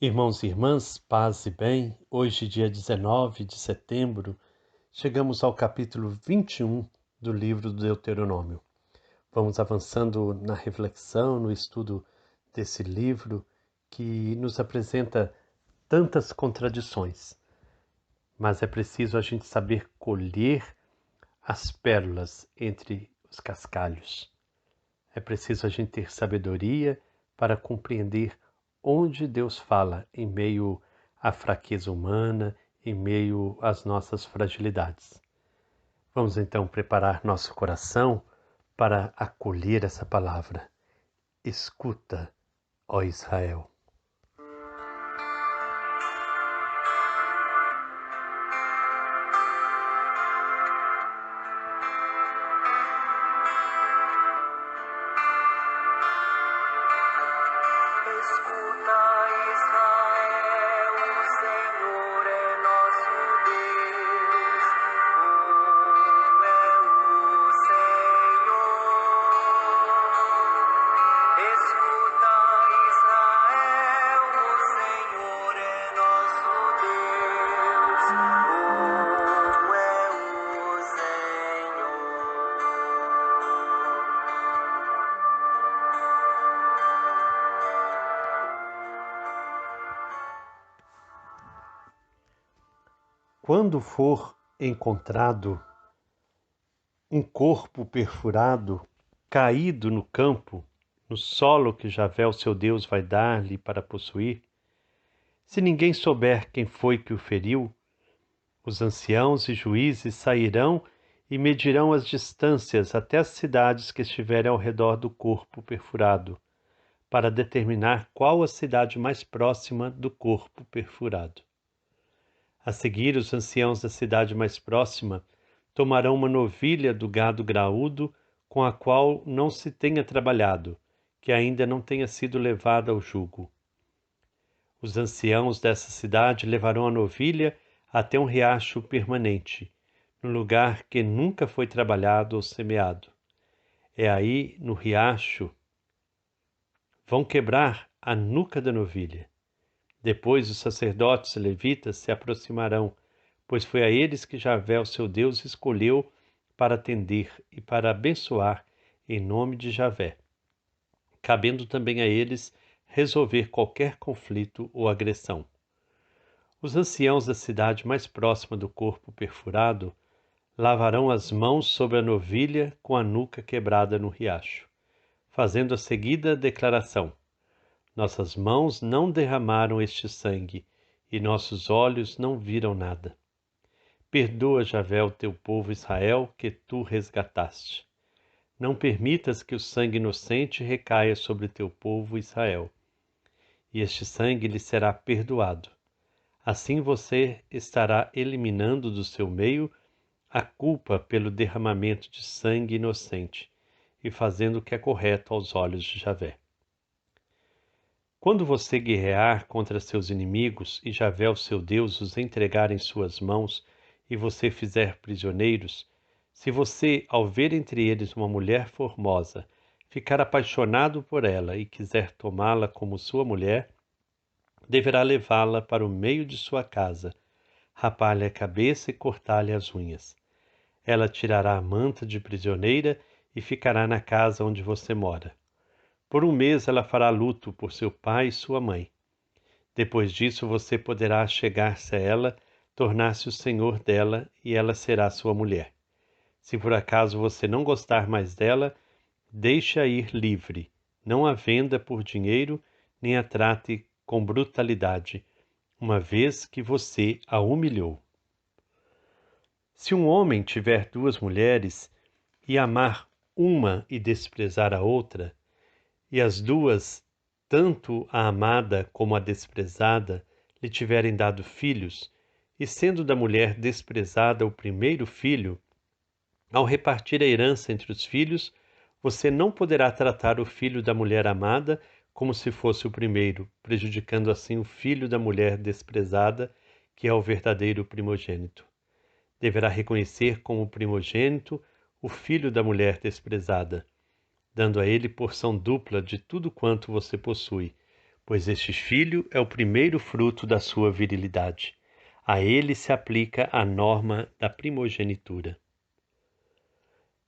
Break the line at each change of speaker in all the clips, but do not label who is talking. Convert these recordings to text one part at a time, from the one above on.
Irmãos e irmãs, paz e bem, hoje, dia 19 de setembro, chegamos ao capítulo 21 do livro do Deuteronômio. Vamos avançando na reflexão, no estudo desse livro que nos apresenta tantas contradições, mas é preciso a gente saber colher as pérolas entre os cascalhos. É preciso a gente ter sabedoria para compreender onde Deus fala em meio à fraqueza humana, em meio às nossas fragilidades. Vamos então preparar nosso coração para acolher essa palavra. Escuta, ó Israel.
Escuta, Israel, o Senhor é nosso Deus, é o Senhor. Escuta, Israel, o Senhor é nosso Deus, é o Senhor.
Quando for encontrado um corpo perfurado, caído no campo, no solo que Javé, o seu Deus, vai dar-lhe para possuir, se ninguém souber quem foi que o feriu, os anciãos e juízes sairão e medirão as distâncias até as cidades que estiverem ao redor do corpo perfurado, para determinar qual a cidade mais próxima do corpo perfurado. A seguir, os anciãos da cidade mais próxima tomarão uma novilha do gado graúdo com a qual não se tenha trabalhado, que ainda não tenha sido levada ao jugo. Os anciãos dessa cidade levarão a novilha até um riacho permanente, no lugar que nunca foi trabalhado ou semeado. É aí, no riacho, vão quebrar a nuca da novilha. Depois os sacerdotes levitas se aproximarão, pois foi a eles que Javé, o seu Deus, escolheu para atender e para abençoar em nome de Javé, cabendo também a eles resolver qualquer conflito ou agressão. Os anciãos da cidade mais próxima do corpo perfurado lavarão as mãos sobre a novilha com a nuca quebrada no riacho, fazendo a seguida declaração: nossas mãos não derramaram este sangue, e nossos olhos não viram nada. Perdoa, Javé, o teu povo Israel, que tu resgataste. Não permitas que o sangue inocente recaia sobre teu povo Israel. E este sangue lhe será perdoado. Assim você estará eliminando do seu meio a culpa pelo derramamento de sangue inocente e fazendo o que é correto aos olhos de Javé. Quando você guerrear contra seus inimigos e Javé, o seu Deus, os entregar em suas mãos e você fizer prisioneiros, se você, ao ver entre eles uma mulher formosa, ficar apaixonado por ela e quiser tomá-la como sua mulher, deverá levá-la para o meio de sua casa, rapar-lhe a cabeça e cortar-lhe as unhas. Ela tirará a manta de prisioneira e ficará na casa onde você mora. Por um mês ela fará luto por seu pai e sua mãe. Depois disso você poderá chegar-se a ela, tornar-se o senhor dela e ela será sua mulher. Se por acaso você não gostar mais dela, deixe-a ir livre, não a venda por dinheiro, nem a trate com brutalidade, uma vez que você a humilhou. Se um homem tiver duas mulheres e amar uma e desprezar a outra, e as duas, tanto a amada como a desprezada, lhe tiverem dado filhos, e sendo da mulher desprezada o primeiro filho, ao repartir a herança entre os filhos, você não poderá tratar o filho da mulher amada como se fosse o primeiro, prejudicando assim o filho da mulher desprezada, que é o verdadeiro primogênito. Deverá reconhecer como primogênito o filho da mulher desprezada, dando a ele porção dupla de tudo quanto você possui, pois este filho é o primeiro fruto da sua virilidade. A ele se aplica a norma da primogenitura.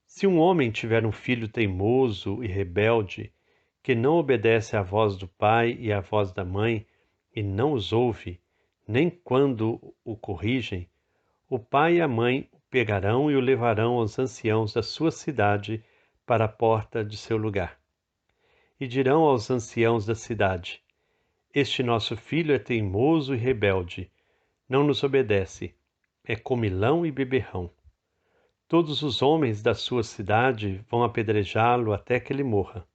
Se um homem tiver um filho teimoso e rebelde, que não obedece à voz do pai e à voz da mãe, e não os ouve, nem quando o corrigem, o pai e a mãe o pegarão e o levarão aos anciãos da sua cidade para a porta de seu lugar. E dirão aos anciãos da cidade: Este nosso filho é teimoso e rebelde, não nos obedece, é comilão e beberrão. Todos os homens da sua cidade vão apedrejá-lo até que ele morra.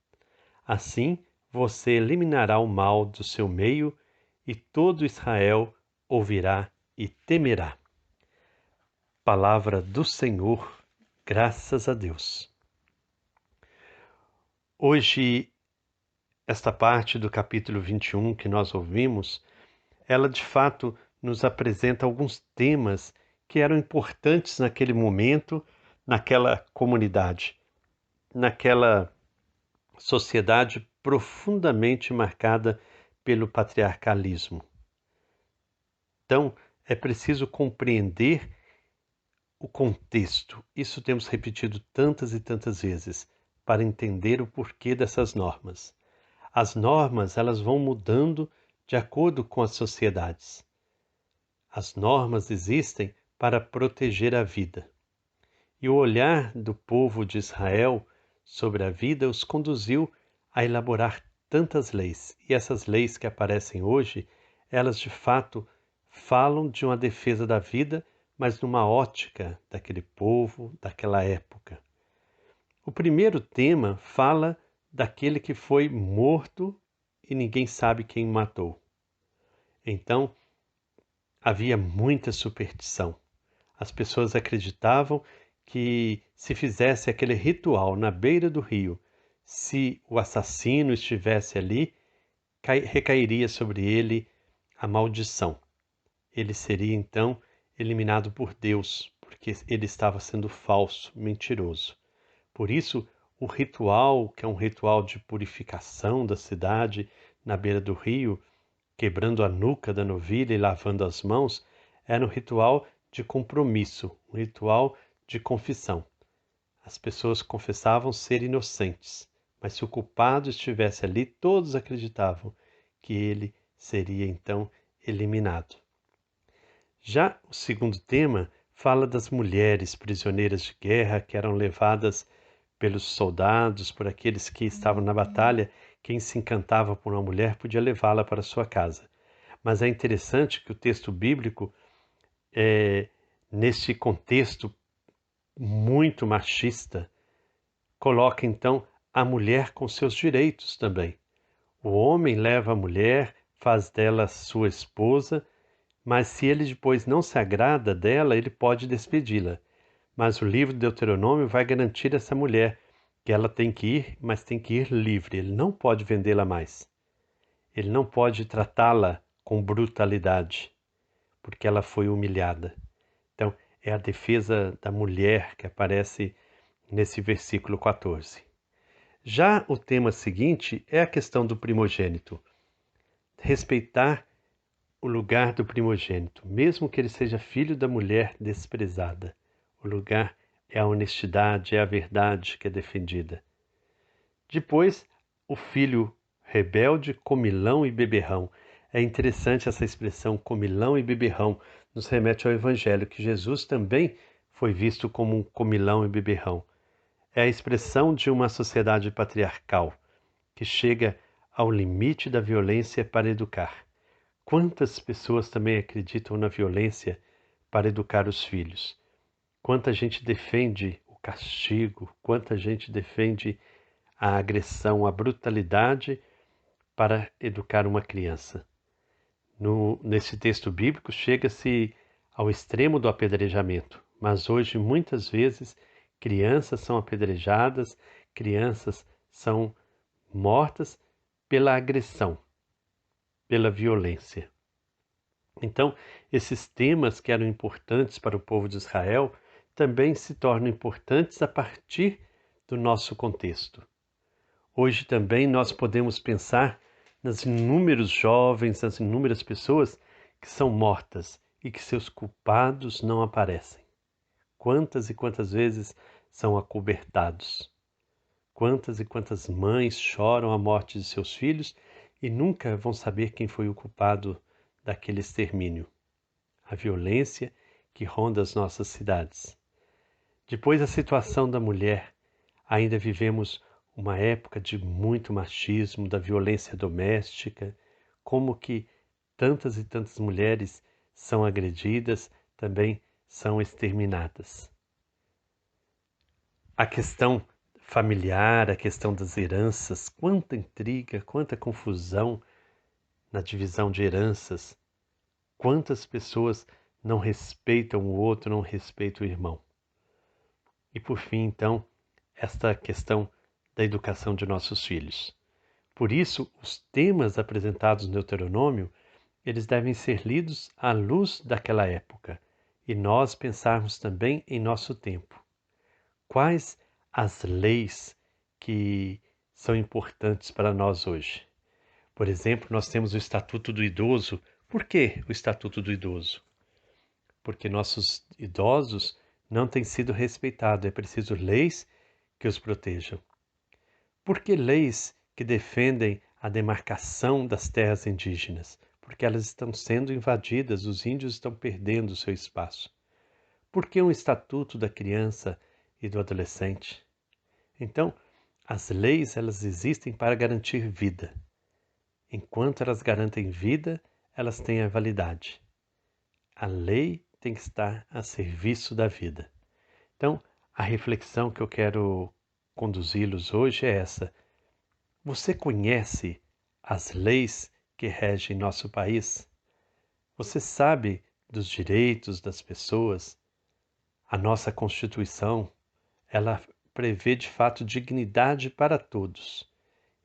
Assim você eliminará o mal do seu meio e todo Israel ouvirá e temerá. Palavra do Senhor, graças a Deus. Hoje, esta parte do capítulo 21 que nós ouvimos, ela de fato nos apresenta alguns temas que eram importantes naquele momento, naquela comunidade, naquela sociedade profundamente marcada pelo patriarcalismo. Então, é preciso compreender o contexto. Isso temos repetido tantas e tantas vezes para entender o porquê dessas normas. As normas, elas vão mudando de acordo com as sociedades. As normas existem para proteger a vida. E o olhar do povo de Israel sobre a vida os conduziu a elaborar tantas leis. E essas leis que aparecem hoje, elas de fato falam de uma defesa da vida, mas numa ótica daquele povo, daquela época. O primeiro tema fala daquele que foi morto e ninguém sabe quem o matou. Então, havia muita superstição. As pessoas acreditavam que se fizesse aquele ritual na beira do rio, se o assassino estivesse ali, recairia sobre ele a maldição. Ele seria então eliminado por Deus, porque ele estava sendo falso, mentiroso. Por isso, o ritual, que é um ritual de purificação da cidade na beira do rio, quebrando a nuca da novilha e lavando as mãos, era um ritual de compromisso, um ritual de confissão. As pessoas confessavam ser inocentes, mas se o culpado estivesse ali, todos acreditavam que ele seria então eliminado. Já o segundo tema fala das mulheres prisioneiras de guerra que eram levadas pelos soldados, por aqueles que estavam na batalha. Quem se encantava por uma mulher podia levá-la para sua casa. Mas é interessante que o texto bíblico, nesse contexto muito machista, coloca então a mulher com seus direitos também. O homem leva a mulher, faz dela sua esposa, mas se ele depois não se agrada dela, ele pode despedi-la. Mas o livro de Deuteronômio vai garantir a essa mulher que ela tem que ir, mas tem que ir livre. Ele não pode vendê-la mais. Ele não pode tratá-la com brutalidade, porque ela foi humilhada. Então, é a defesa da mulher que aparece nesse versículo 14. Já o tema seguinte é a questão do primogênito. Respeitar o lugar do primogênito, mesmo que ele seja filho da mulher desprezada. O lugar é a honestidade, é a verdade que é defendida. Depois, o filho rebelde, comilão e beberrão. É interessante essa expressão comilão e beberrão, nos remete ao Evangelho, que Jesus também foi visto como um comilão e beberrão. É a expressão de uma sociedade patriarcal, que chega ao limite da violência para educar. Quantas pessoas também acreditam na violência para educar os filhos? Quanta gente defende o castigo, quanta gente defende a agressão, a brutalidade para educar uma criança. Nesse texto bíblico, chega-se ao extremo do apedrejamento, mas hoje, muitas vezes, crianças são apedrejadas, crianças são mortas pela agressão, pela violência. Então, esses temas que eram importantes para o povo de Israel também se tornam importantes a partir do nosso contexto. Hoje também nós podemos pensar nas inúmeros jovens, nas inúmeras pessoas que são mortas e que seus culpados não aparecem. Quantas e quantas vezes são acobertados? Quantas e quantas mães choram a morte de seus filhos e nunca vão saber quem foi o culpado daquele extermínio? A violência que ronda as nossas cidades. Depois, a situação da mulher. Ainda vivemos uma época de muito machismo, da violência doméstica, como que tantas e tantas mulheres são agredidas, também são exterminadas. A questão familiar, a questão das heranças, quanta intriga, quanta confusão na divisão de heranças, quantas pessoas não respeitam o outro, não respeitam o irmão. E por fim, então, esta questão da educação de nossos filhos. Por isso, os temas apresentados no Deuteronômio, eles devem ser lidos à luz daquela época e nós pensarmos também em nosso tempo. Quais as leis que são importantes para nós hoje? Por exemplo, nós temos o Estatuto do Idoso. Por que o Estatuto do Idoso? Porque nossos idosos não têm sido respeitados. É preciso leis que os protejam. Por que leis que defendem a demarcação das terras indígenas? Porque elas estão sendo invadidas, os índios estão perdendo o seu espaço. Por que um estatuto da criança e do adolescente? Então, as leis elas existem para garantir vida. Enquanto elas garantem vida, elas têm a validade. A lei tem que estar a serviço da vida. Então, a reflexão que eu quero conduzi-los hoje é essa. Você conhece as leis que regem nosso país? Você sabe dos direitos das pessoas? A nossa Constituição, ela prevê de fato dignidade para todos.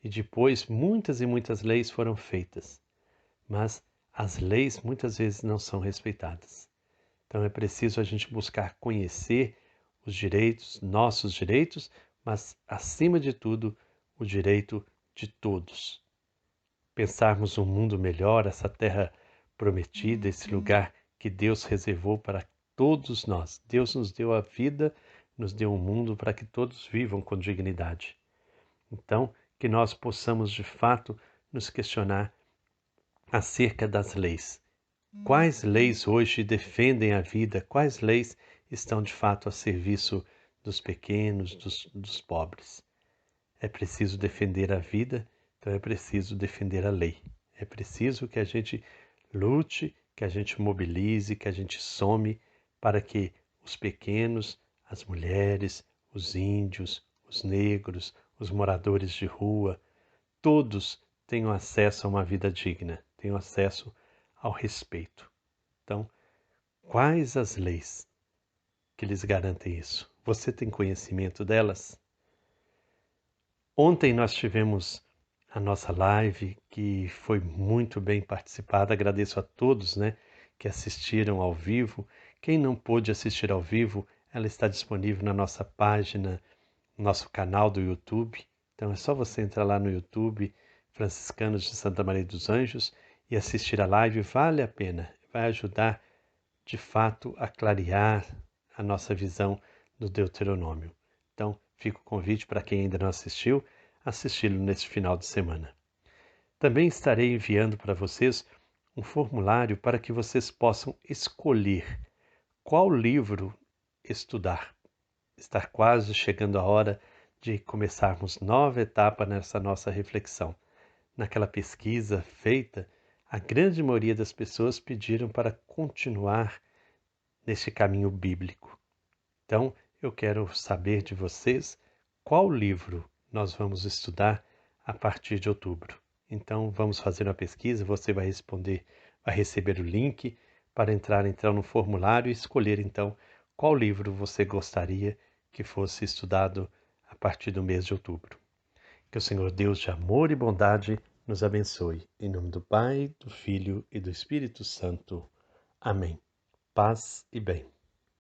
E depois muitas e muitas leis foram feitas, mas as leis muitas vezes não são respeitadas. Então é preciso a gente buscar conhecer os direitos, nossos direitos, mas acima de tudo o direito de todos. Pensarmos um mundo melhor, essa terra prometida, esse lugar que Deus reservou para todos nós. Deus nos deu a vida, nos deu um mundo para que todos vivam com dignidade. Então, que nós possamos de fato nos questionar acerca das leis. Quais leis hoje defendem a vida? Quais leis estão de fato a serviço dos pequenos, dos pobres? É preciso defender a vida, então é preciso defender a lei. É preciso que a gente lute, que a gente mobilize, que a gente some para que os pequenos, as mulheres, os índios, os negros, os moradores de rua, todos tenham acesso a uma vida digna, tenham acesso ao respeito. Então, quais as leis que lhes garantem isso? Você tem conhecimento delas? Ontem nós tivemos a nossa live, que foi muito bem participada. Agradeço a todos, que assistiram ao vivo. Quem não pôde assistir ao vivo, ela está disponível na nossa página, no nosso canal do YouTube. Então é só você entrar lá no YouTube, Franciscanos de Santa Maria dos Anjos, e assistir a live. Vale a pena, vai ajudar de fato a clarear a nossa visão do Deuteronômio. Então, fica o convite para quem ainda não assistiu, assisti-lo neste final de semana. Também estarei enviando para vocês um formulário para que vocês possam escolher qual livro estudar. Está quase chegando a hora de começarmos nova etapa nessa nossa reflexão. Naquela pesquisa feita, a grande maioria das pessoas pediram para continuar nesse caminho bíblico. Então, eu quero saber de vocês qual livro nós vamos estudar a partir de outubro. Então, vamos fazer uma pesquisa, você vai responder, vai receber o link para entrar então no formulário e escolher então qual livro você gostaria que fosse estudado a partir do mês de outubro. Que o Senhor Deus de amor e bondade nos abençoe. Em nome do Pai, do Filho e do Espírito Santo. Amém. Paz e bem.